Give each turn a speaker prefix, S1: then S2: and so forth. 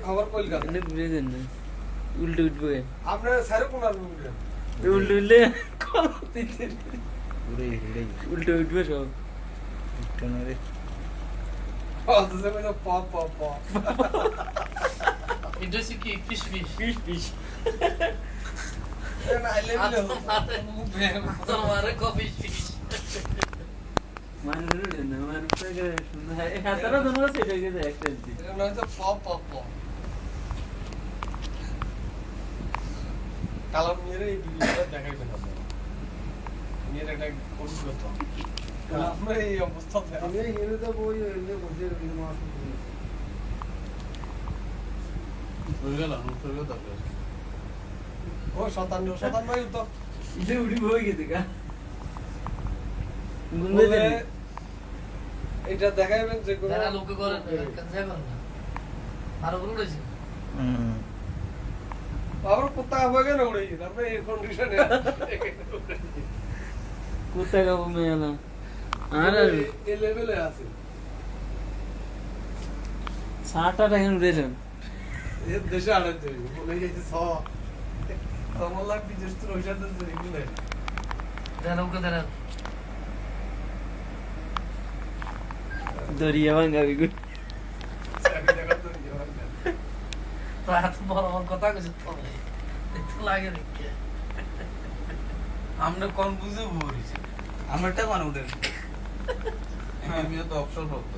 S1: খবর কলকাতা
S2: উল্টে উঠবো
S1: আপনার স্যারে কোন
S2: উল্টে উল্টে উল্টে উঠবে সব
S3: এটা হচ্ছে কি ফিশ ফিশ
S2: পিস পিস
S3: তোমার কফি ফিশ
S2: মানুষ হাতারা তোমার সেটা গেছে একটা
S1: কালাম মেরে এই ভিডিওটা দেখাইবেন আপনারা মেরে একটা অভিজ্ঞতা আপনার এই অবস্থা আমি এনে তো বই এনে বসে মাস ও 57 তো
S2: ইলে উড়ি হয়ে গেছে গা
S1: এটা দেখাইবেন যে কোন
S3: যারা লোকে করে কাজে করে না আরো বড় হইছে
S1: আবার কুত্তা হয়ে গেল উড়ে তারপরে এই কন্ডিশনে
S2: কুত্তা কাবু মেলা আর
S1: এই লেভেলে আছে
S2: 60টা টাকা উড়েছেন
S1: এর দেশে আড়াইতে বলে গেছে তোমার বিদেশ তো রইসা তো এগুলো
S3: যারা লোকে যারা
S2: দরিয়া ভাঙা বিগুন
S1: চাবি দেখা তো
S3: এত বড় বড় কথা কইছে তো দেখতে লাগে দেখে
S4: আমরা কোন বুঝে ভরিছি আমারটা মানে উঠে আমিও তো অবসর হতো